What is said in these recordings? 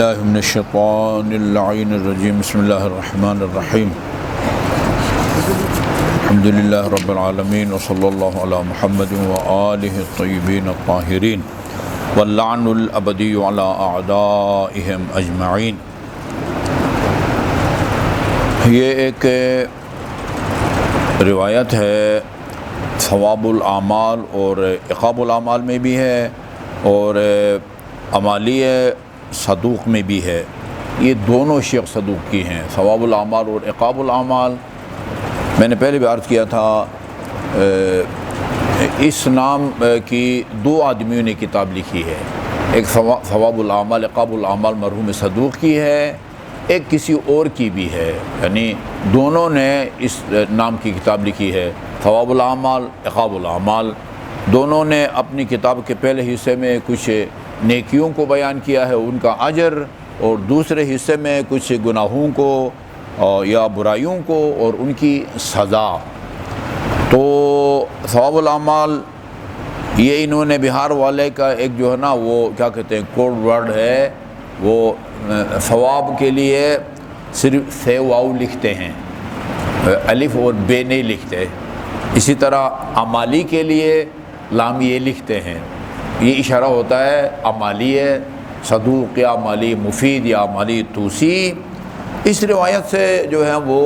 اللہ من الشیطان اللعین الرجیم بسم اللہ الرحمن الرحیم الحمدللہ رب العالمین وصلی اللہ علی محمد وآلہ الطیبین الطاہرین واللعن الابدی علی اعدائہم اجمعین۔ یہ ایک روایت ہے ثواب الاعمال اور عقاب الاعمال میں بھی ہے اور عمالی صدوق میں بھی ہے۔ یہ دونوں شیخ صدوق کی ہیں، ثواب الاعمال اور عقاب الاعمال۔ میں نے پہلے بھی عرض کیا تھا اس نام کی دو آدمیوں نے کتاب لکھی ہے، ایک ثواب الاعمال عقاب الاعمال مرحوم صدوق کی ہے، ایک کسی اور کی بھی ہے، یعنی دونوں نے اس نام کی کتاب لکھی ہے، ثواب الاعمال عقاب الاعمال۔ دونوں نے اپنی کتاب کے پہلے حصے میں کچھ نیکیوں کو بیان کیا ہے، ان کا اجر، اور دوسرے حصے میں کچھ گناہوں کو یا برائیوں کو اور ان کی سزا۔ تو ثواب الاعمال یہ انہوں نے بہار والے کا ایک جو ہے نا وہ کیا کہتے ہیں کوڈ ورڈ ہے، وہ ثواب کے لیے صرف ث واو لکھتے ہیں، الف اور بے نہیں لکھتے۔ اسی طرح عمالی کے لیے لام یہ لکھتے ہیں، یہ اشارہ ہوتا ہے عمالی صدوق یا عمالی مفید یا عمالی توسی۔ اس روایت سے جو ہے وہ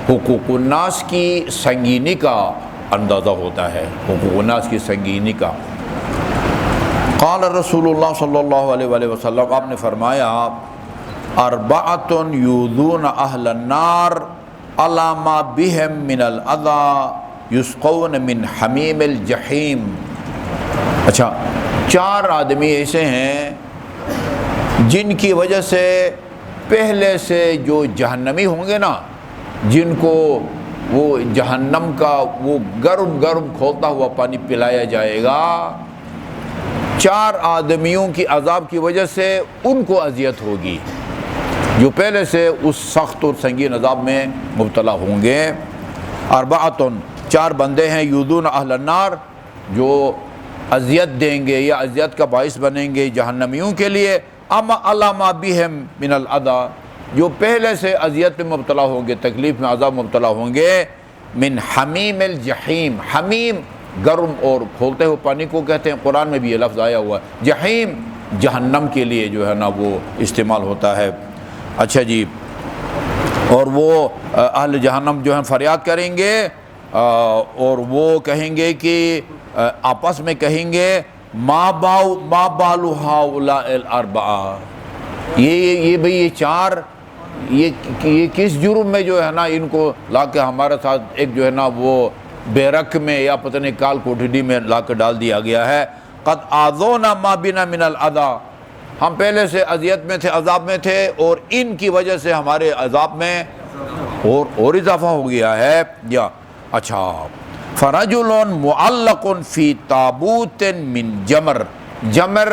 حقوق الناس کی سنگینی کا اندازہ ہوتا ہے، حقوق الناس کی سنگینی کا۔ قال رسول اللہ صلی اللہ علیہ وآلہ وسلم، آپ نے فرمایا اربعۃ یؤذون اہل النار علی ما بہم من الاذی یسقون من حمیم الجحیم۔ اچھا، 4 آدمی ایسے ہیں جن کی وجہ سے پہلے سے جو جہنمی ہوں گے نا، جن کو وہ جہنم کا وہ گرم گرم کھولتا ہوا پانی پلایا جائے گا، 4 آدمیوں کی عذاب کی وجہ سے ان کو اذیت ہوگی جو پہلے سے اس سخت اور سنگین عذاب میں مبتلا ہوں گے۔ اربعۃ، 4 بندے ہیں، یؤذون اہل النار، جو اذیت دیں گے یا اذیت کا باعث بنیں گے جہنمیوں کے لیے، اما علی ما بہم من الاذی، جو پہلے سے اذیت میں مبتلا ہوں گے، تکلیف میں عذاب مبتلا ہوں گے، من حمیم الجحیم، حمیم گرم اور کھولتے ہوئے پانی کو کہتے ہیں، قرآن میں بھی یہ لفظ آیا ہوا ہے، جحیم جہنم کے لیے جو ہے نا وہ استعمال ہوتا ہے۔ اچھا جی، اور وہ اہل جہنم جو ہیں فریاد کریں گے اور وہ کہیں گے کہ آپس میں کہیں گے ما بال ہؤلاء الاربعہ، یہ بھئی یہ 4 یہ کس جرم میں جو ہے نا ان کو لا کے ہمارے ساتھ ایک جو ہے نا وہ بیرک میں یا پتہ نہیں کال کوٹھڑی میں لا کے ڈال دیا گیا ہے۔ قد آذونا ما بنا من الاذی، ہم پہلے سے اذیت میں تھے، عذاب میں تھے، اور ان کی وجہ سے ہمارے عذاب میں اور اضافہ ہو گیا ہے۔ یا اچھا، فرجل معلق فی تابوت من جمر، جمر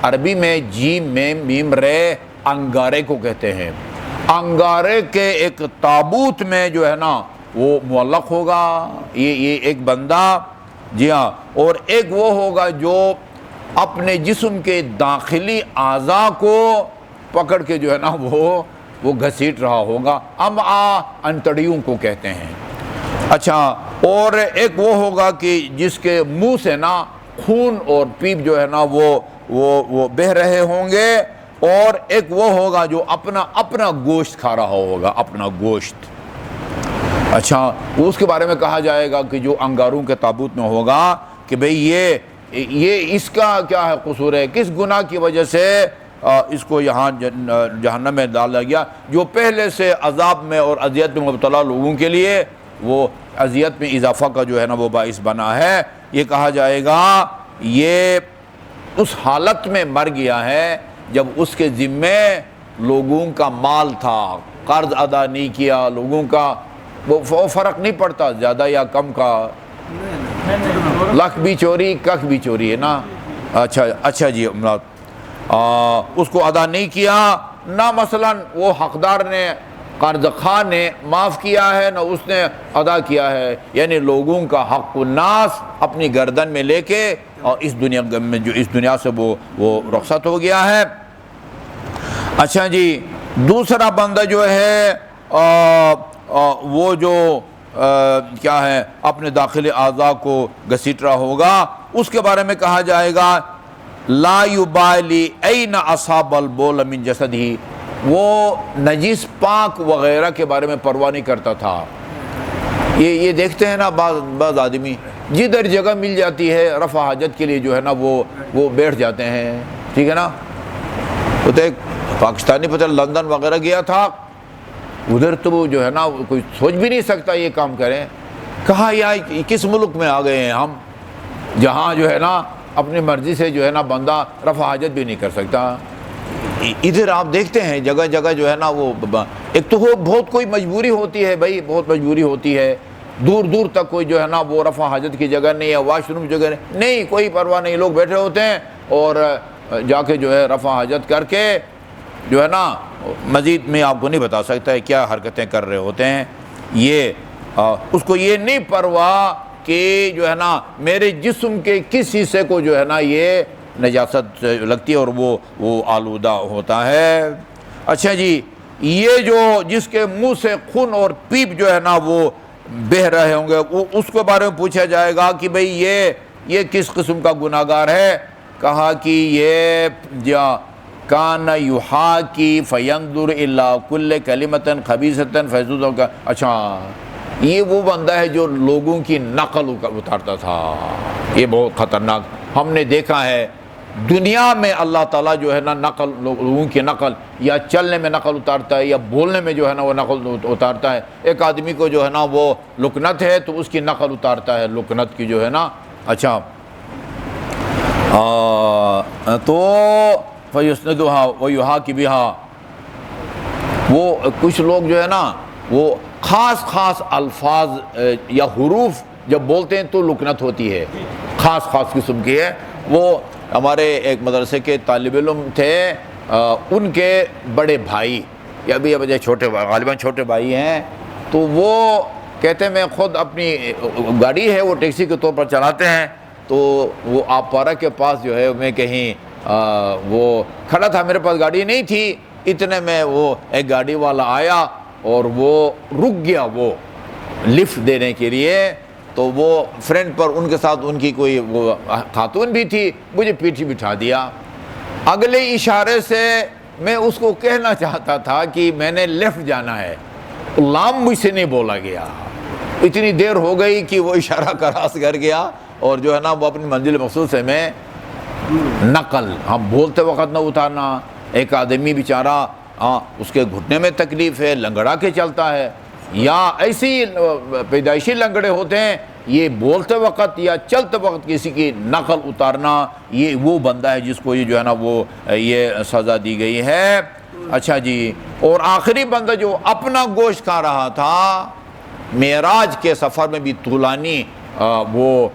عربی میں جیم میں میم رے انگارے کو کہتے ہیں، انگارے کے ایک تابوت میں جو ہے نا وہ معلق ہوگا یہ ایک بندہ، جی ہاں، اور ایک وہ ہوگا جو اپنے جسم کے داخلی اعضاء کو پکڑ کے جو ہے نا وہ گھسیٹ رہا ہوگا، انتڑیوں کو کہتے ہیں۔ اچھا، اور ایک وہ ہوگا کہ جس کے منہ سے نا خون اور پیپ جو ہے نا وہ بہہ رہے ہوں گے، اور ایک وہ ہوگا جو اپنا گوشت کھا رہا ہوگا، اپنا گوشت۔ اچھا، اس کے بارے میں کہا جائے گا کہ جو انگاروں کے تابوت میں ہوگا کہ بھئی یہ اس کا کیا ہے قصور ہے، کس گناہ کی وجہ سے اس کو یہاں جہنم میں ڈالا گیا، جو پہلے سے عذاب میں اور اذیت میں مبتلا لوگوں کے لیے وہ اذیت میں اضافہ کا جو ہے نا وہ باعث بنا ہے۔ یہ کہا جائے گا یہ اس حالت میں مر گیا ہے جب اس کے ذمے لوگوں کا مال تھا، قرض ادا نہیں کیا، لوگوں کا وہ فرق نہیں پڑتا زیادہ یا کم کا، لکھ بھی چوری ککھ بھی چوری ہے نا۔ اچھا جی، اس کو ادا نہیں کیا، نہ مثلا وہ حقدار نے قرض خواہ نے معاف کیا ہے نہ اس نے ادا کیا ہے، یعنی لوگوں کا حق الناس اپنی گردن میں لے کے اور اس دنیا میں جو اس دنیا سے وہ رخصت ہو گیا ہے۔ اچھا جی، دوسرا بندہ جو ہے وہ جو کیا ہے اپنے داخلی اعضاء کو گھسیٹ رہا ہوگا، اس کے بارے میں کہا جائے گا لا یبالی این اصاب البول من جسدہ، وہ نجس پاک وغیرہ کے بارے میں پرواہ نہیں کرتا تھا۔ یہ دیکھتے ہیں نا بعض آدمی جدھر جگہ مل جاتی ہے رفع حاجت کے لیے جو ہے نا وہ بیٹھ جاتے ہیں، ٹھیک ہے نا۔ تو ایک پاکستانی پتہ لندن وغیرہ گیا تھا، ادھر تو وہ جو ہے نا کوئی سوچ بھی نہیں سکتا یہ کام کریں۔ کہا یار کس ملک میں آ گئے ہیں ہم، جہاں جو ہے نا اپنی مرضی سے جو ہے نا بندہ رفع حاجت بھی نہیں کر سکتا۔ ادھر آپ دیکھتے ہیں جگہ جگہ جو ہے نا وہ ایک تو بہت کوئی مجبوری ہوتی ہے بھائی، بہت مجبوری ہوتی ہے، دور دور تک کوئی جو ہے نا وہ رفع حاجت کی جگہ نہیں ہے، واش روم جگہ نہیں، کوئی پرواہ نہیں، لوگ بیٹھے ہوتے ہیں اور جا کے جو ہے رفع حاجت کر کے جو ہے نا مزید میں آپ کو نہیں بتا سکتا ہے کیا حرکتیں کر رہے ہوتے ہیں۔ یہ اس کو یہ نہیں پرواہ کہ جو ہے نا میرے جسم کے کس حصے کو جو ہے نا یہ نجاست لگتی ہے اور وہ آلودہ ہوتا ہے۔ اچھا جی، یہ جو جس کے منہ سے خون اور پیپ جو ہے نا وہ بہہ رہے ہوں گے، اس کے بارے میں پوچھا جائے گا کہ بھئی یہ کس قسم کا گناہگار ہے۔ کہا کہ یہ کان یحاکی فینظر الی کل کلمۃ خبیثۃ فیسود۔ اچھا، یہ وہ بندہ ہے جو لوگوں کی نقل اتارتا تھا، یہ بہت خطرناک۔ ہم نے دیکھا ہے دنیا میں اللہ تعالیٰ جو ہے نا نقل، لوگوں کی نقل، یا چلنے میں نقل اتارتا ہے یا بولنے میں جو ہے نا وہ نقل اتارتا ہے۔ ایک آدمی کو جو ہے نا وہ لکنت ہے تو اس کی نقل اتارتا ہے، لکنت کی جو ہے نا۔ اچھا، تو فَيُسْنِدُهَا وَيُحَاكِ بِهَا، وہ کچھ لوگ جو ہے نا وہ خاص الفاظ یا حروف جب بولتے ہیں تو لکنت ہوتی ہے، خاص قسم کی ہے۔ وہ ہمارے ایک مدرسے کے طالب علم تھے، ان کے بڑے بھائی یا بھی چھوٹے غالباً چھوٹے بھائی ہیں، تو وہ کہتے ہیں میں خود اپنی گاڑی ہے وہ ٹیکسی کے طور پر چلاتے ہیں، تو وہ آپ پارا کے پاس جو ہے میں کہیں وہ کھڑا تھا، میرے پاس گاڑی نہیں تھی، اتنے میں وہ ایک گاڑی والا آیا اور وہ رک گیا وہ لفٹ دینے کے لیے، تو وہ فرنٹ پر ان کے ساتھ ان کی کوئی وہ خاتون بھی تھی، مجھے پیچھے بٹھا دیا۔ اگلے اشارے سے میں اس کو کہنا چاہتا تھا کہ میں نے لیفٹ جانا ہے، لام مجھ سے نہیں بولا گیا، اتنی دیر ہو گئی کہ وہ اشارہ کراس کر گیا اور جو ہے نا وہ اپنی منزل مقصود سے میں نقل، ہم بولتے وقت نہ اتارنا۔ ایک آدمی بیچارہ اس کے گھٹنے میں تکلیف ہے، لنگڑا کے چلتا ہے، یا ایسی پیدائشی لنگڑے ہوتے ہیں، یہ بولتے وقت یا چلتے وقت کسی کی نقل اتارنا، یہ وہ بندہ ہے جس کو یہ جو ہے نا وہ یہ سزا دی گئی ہے۔ اچھا جی، اور آخری بندہ جو اپنا گوشت کھا رہا تھا، معراج کے سفر میں بھی طولانی وہ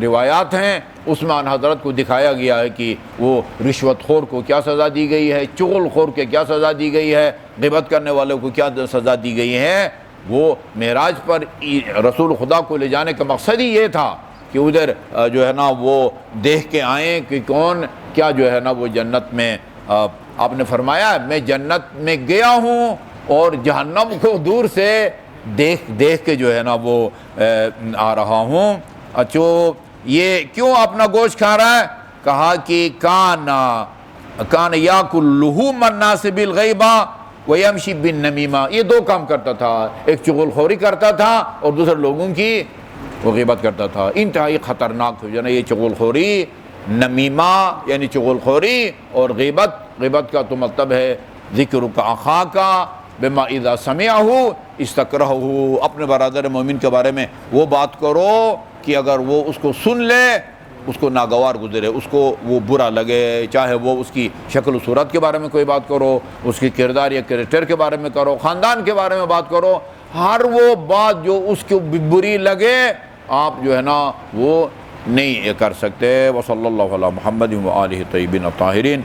روایات ہیں، اس میں ان حضرت کو دکھایا گیا ہے کہ وہ رشوت خور کو کیا سزا دی گئی ہے، چغل خور کے کیا سزا دی گئی ہے، غیبت کرنے والوں کو کیا سزا دی گئی ہے۔ وہ معراج پر رسول خدا کو لے جانے کا مقصد ہی یہ تھا کہ ادھر جو ہے نا وہ دیکھ کے آئیں کہ کون کیا جو ہے نا وہ جنت میں، آپ نے فرمایا میں جنت میں گیا ہوں اور جہنم کو دور سے دیکھ کے جو ہے نا وہ آ رہا ہوں۔ اچھا، یہ کیوں اپنا گوشت کھا رہا ہے؟ کہا کہ کان یاکل لحوم الناس بالغیبہ ویمشی بالنمیمہ، یہ دو کام کرتا تھا، ایک چغل خوری کرتا تھا اور دوسرے لوگوں کی وہ غیبت کرتا تھا۔ انتہائی خطرناک جو ہے نا یہ چغل خوری، نمیمہ یعنی چغل خوری اور غیبت کا تو مطلب ہے ذکرک اخاک بما اذا سمعہ استکرہہ، اپنے برادر مومن کے بارے میں وہ بات کرو کہ اگر وہ اس کو سن لے اس کو ناگوار گزرے، اس کو وہ برا لگے، چاہے وہ اس کی شکل و صورت کے بارے میں کوئی بات کرو، اس کی کردار یا کریکٹر کے بارے میں کرو، خاندان کے بارے میں بات کرو، ہر وہ بات جو اس کو بری لگے آپ جو ہے نا وہ نہیں کر سکتے۔ وصلی اللہ علی محمد و آلہ الطیبین الطاہرین۔